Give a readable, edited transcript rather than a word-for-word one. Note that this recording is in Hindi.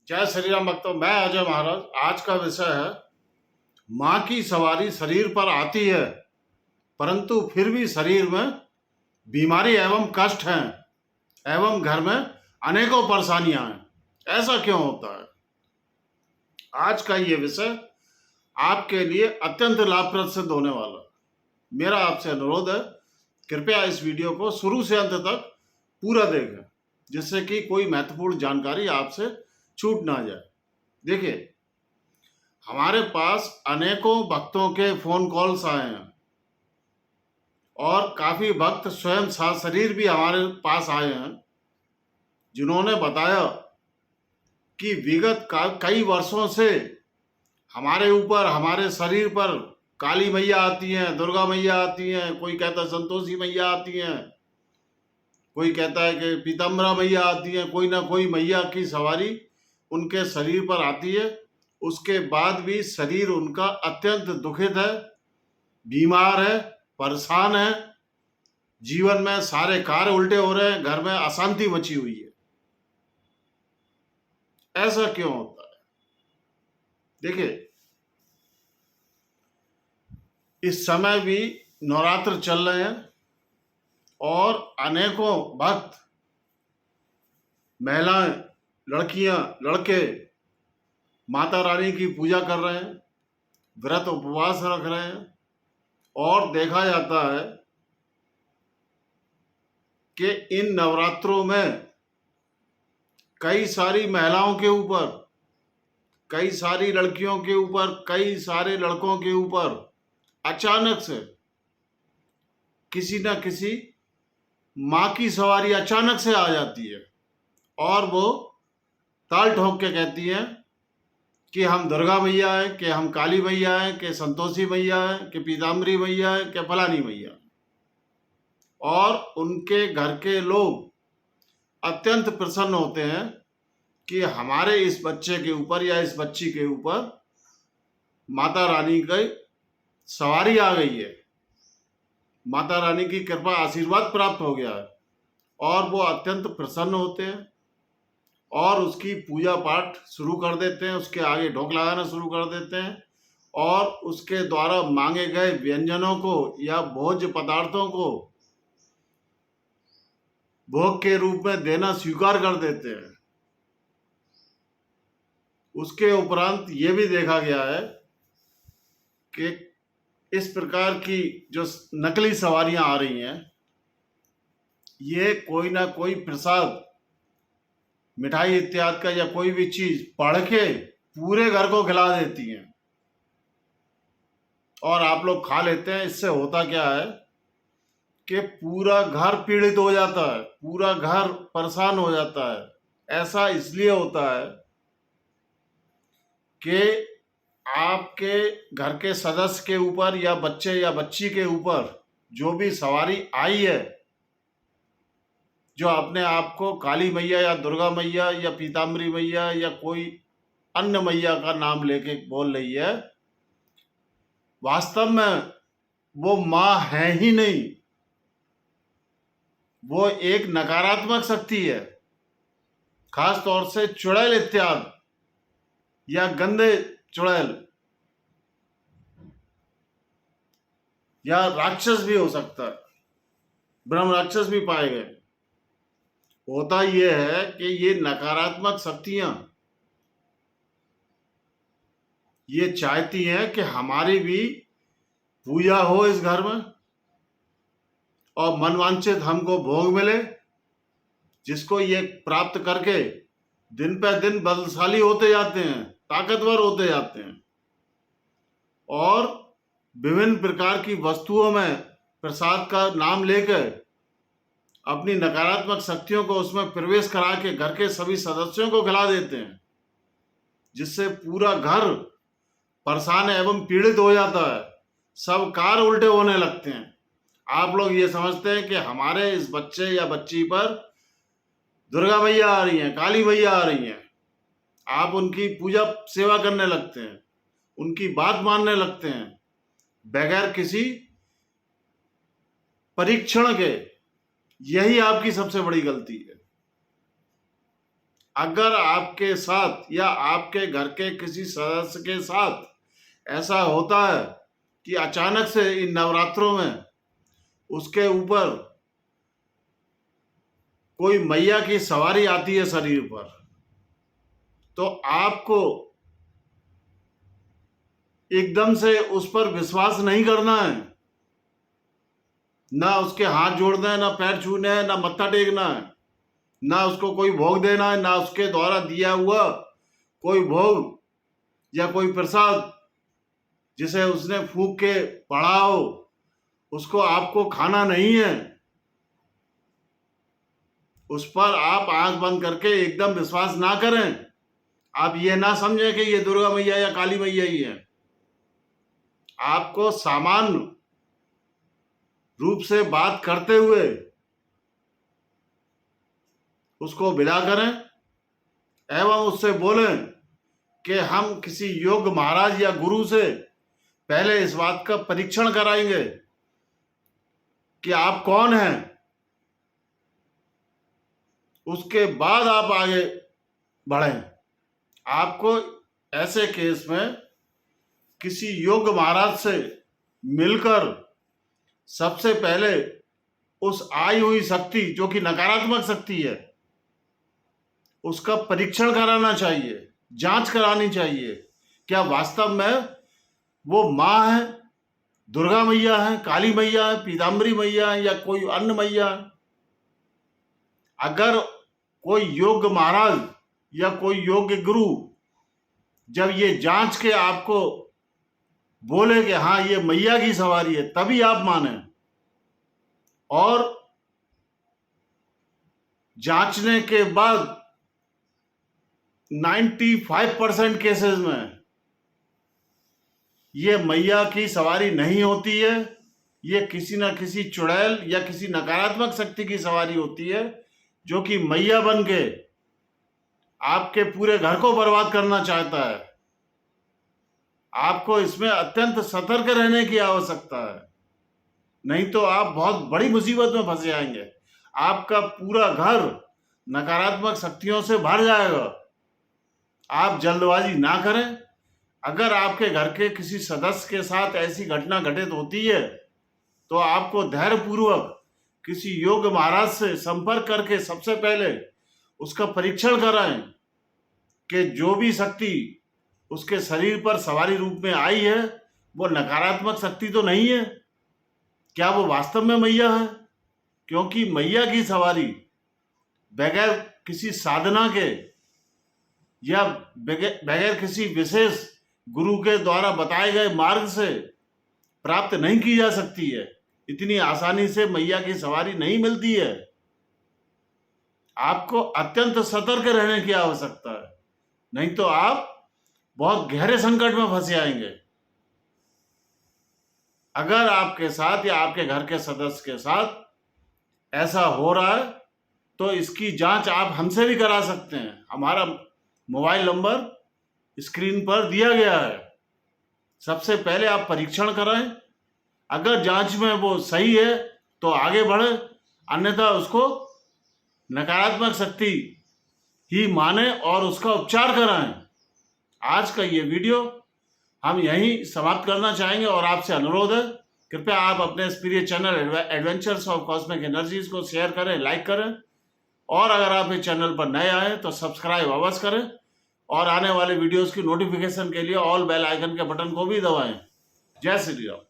जय श्री राम भक्तों। मैं अजय महाराज। आज का विषय है माँ की सवारी शरीर पर आती है परंतु फिर भी शरीर में बीमारी एवं कष्ट हैं एवं घर में अनेकों परेशानियां हैं। ऐसा क्यों होता है? आज का ये विषय आपके लिए अत्यंत लाभप्रद सिद्ध होने वाला है। मेरा आपसे अनुरोध है, कृपया इस वीडियो को शुरू से अंत तक पूरा देखें जिससे कि कोई महत्वपूर्ण जानकारी आपसे छूट ना जाए। देखिए, हमारे पास अनेकों भक्तों के फोन कॉल्स आए हैं और काफी भक्त स्वयं सशरीर भी हमारे पास आए हैं जिन्होंने बताया कि विगत कई वर्षों से हमारे ऊपर, हमारे शरीर पर काली मैया आती हैं, दुर्गा मैया आती हैं, कोई कहता है संतोषी मैया आती हैं, कोई कहता है कि पीताम्बरा मैया आती हैं। कोई ना कोई मैया की सवारी उनके शरीर पर आती है। उसके बाद भी शरीर उनका अत्यंत दुखित है, बीमार है, परेशान है, जीवन में सारे कार्य उल्टे हो रहे हैं, घर में अशांति मची हुई है। ऐसा क्यों होता है? देखिए, इस समय भी नवरात्र चल रहे हैं और अनेकों भक्त, महिलाएं, लड़कियां, लड़के माता रानी की पूजा कर रहे हैं, व्रत उपवास रख रहे हैं और देखा जाता है कि इन नवरात्रों में कई सारी महिलाओं के ऊपर, कई सारी लड़कियों के ऊपर, कई सारे लड़कों के ऊपर अचानक से किसी न किसी माँ की सवारी अचानक से आ जाती है और वो ताल ठोक के कहती हैं कि हम दुर्गा मैया हैं, कि हम काली मैया हैं, कि संतोषी मैया हैं, कि पीताम्बरी मैया हैं, कि फलानी मैया। और उनके घर के लोग अत्यंत प्रसन्न होते हैं कि हमारे इस बच्चे के ऊपर या इस बच्ची के ऊपर माता रानी की सवारी आ गई है, माता रानी की कृपा, आशीर्वाद प्राप्त हो गया है। और वो अत्यंत प्रसन्न होते हैं और उसकी पूजा पाठ शुरू कर देते हैं, उसके आगे ढोक लगाना शुरू कर देते हैं और उसके द्वारा मांगे गए व्यंजनों को या भोज्य पदार्थों को भोग के रूप में देना स्वीकार कर देते हैं। उसके उपरांत ये भी देखा गया है कि इस प्रकार की जो नकली सवारियां आ रही हैं, ये कोई ना कोई प्रसाद, मिठाई इत्यादि का या कोई भी चीज पढ़ के पूरे घर को खिला देती हैं और आप लोग खा लेते हैं। इससे होता क्या है कि पूरा घर पीड़ित हो जाता है, पूरा घर परेशान हो जाता है। ऐसा इसलिए होता है कि आपके घर के सदस्य के ऊपर या बच्चे या बच्ची के ऊपर जो भी सवारी आई है, जो अपने आप को काली मैया या दुर्गा मैया या पीताम्बरी मैया या कोई अन्य मैया का नाम लेके बोल रही है, वास्तव में वो माँ है ही नहीं। वो एक नकारात्मक शक्ति है, खास तौर से चुड़ैल इत्यादि या गंदे चुड़ैल या राक्षस भी हो सकता है, ब्रह्म राक्षस भी पाए गए। होता यह है कि ये नकारात्मक शक्तियां ये चाहती हैं कि हमारी भी पूजा हो इस घर में और मनवांछित हमको भोग मिले, जिसको ये प्राप्त करके दिन पे दिन बलशाली होते जाते हैं, ताकतवर होते जाते हैं और विभिन्न प्रकार की वस्तुओं में प्रसाद का नाम लेकर अपनी नकारात्मक शक्तियों को उसमें प्रवेश करा के घर के सभी सदस्यों को खिला देते हैं, जिससे पूरा घर परेशान एवं पीड़ित हो जाता है। सब कार्य उल्टे होने लगते हैं। आप लोग ये समझते हैं कि हमारे इस बच्चे या बच्ची पर दुर्गा मैया आ रही हैं, काली मैया आ रही हैं। आप उनकी पूजा सेवा करने लगते हैं, उनकी बात मानने लगते हैं बगैर किसी परीक्षण के। यही आपकी सबसे बड़ी गलती है। अगर आपके साथ या आपके घर के किसी सदस्य के साथ ऐसा होता है कि अचानक से इन नवरात्रों में उसके ऊपर कोई मैया की सवारी आती है शरीर पर, तो आपको एकदम से उस पर विश्वास नहीं करना है, ना उसके हाथ जोड़ना है, ना पैर छूने हैं, ना मत्था टेकना है, ना उसको कोई भोग देना है, ना उसके द्वारा दिया हुआ कोई भोग या कोई प्रसाद जिसे उसने फूंक के पढ़ा हो उसको आपको खाना नहीं है। उस पर आप आंख बंद करके एकदम विश्वास ना करें। आप ये ना समझें कि ये दुर्गा मैया या काली मैया ही है। आपको सामान्य रूप से बात करते हुए उसको विदा करें एवं उससे बोलें कि हम किसी योग्य महाराज या गुरु से पहले इस बात का परीक्षण कराएंगे कि आप कौन हैं, उसके बाद आप आगे बढ़ें। आपको ऐसे केस में किसी योग्य महाराज से मिलकर सबसे पहले उस आई हुई शक्ति जो कि नकारात्मक शक्ति है उसका परीक्षण कराना चाहिए, जांच करानी चाहिए। क्या वास्तव में वो माँ है, दुर्गा मैया है, काली मैया है, पीताम्बरी मैया है या कोई अन्य मैया है? अगर कोई योग्य महाराज या कोई योग्य गुरु जब ये जांच के आपको बोले कि हाँ ये मैया की सवारी है, तभी आप माने। और जांचने के बाद 95% केसेस में ये मैया की सवारी नहीं होती है, ये किसी न किसी चुड़ैल या किसी नकारात्मक शक्ति की सवारी होती है जो कि मैया बन के आपके पूरे घर को बर्बाद करना चाहता है। आपको इसमें अत्यंत सतर्क रहने की आवश्यकता है, नहीं तो आप बहुत बड़ी मुसीबत में फंस जाएंगे। आपका पूरा घर नकारात्मक शक्तियों से भर जाएगा। आप जल्दबाजी ना करें। अगर आपके घर के किसी सदस्य के साथ ऐसी घटना घटित होती है तो आपको धैर्यपूर्वक किसी योग्य महाराज से संपर्क करके सबसे पहले उसका परीक्षण कराएं कि जो भी शक्ति उसके शरीर पर सवारी रूप में आई है वो नकारात्मक शक्ति तो नहीं है, क्या वो वास्तव में मैया है? क्योंकि मैया की सवारी बगैर किसी साधना के या बगैर किसी विशेष गुरु के द्वारा बताए गए मार्ग से प्राप्त नहीं की जा सकती है। इतनी आसानी से मैया की सवारी नहीं मिलती है। आपको अत्यंत सतर्क रहने की आवश्यकता है, नहीं तो आप बहुत गहरे संकट में फंस जाएंगे। अगर आपके साथ या आपके घर के सदस्य के साथ ऐसा हो रहा है तो इसकी जांच आप हमसे भी करा सकते हैं। हमारा मोबाइल नंबर स्क्रीन पर दिया गया है। सबसे पहले आप परीक्षण कराएं। अगर जांच में वो सही है तो आगे बढ़े, अन्यथा उसको नकारात्मक शक्ति ही माने और उसका उपचार कराएं। आज का ये वीडियो हम यहीं समाप्त करना चाहेंगे और आपसे अनुरोध है, कृपया आप अपने इस प्रिय channel adventures of cosmic energies को शेयर करें, लाइक करें और अगर आप इस चैनल पर नए आए तो सब्सक्राइब अवश्य करें और आने वाले वीडियोस की नोटिफिकेशन के लिए ऑल बेल आइकन के बटन को भी दबाएं। जय श्री राम।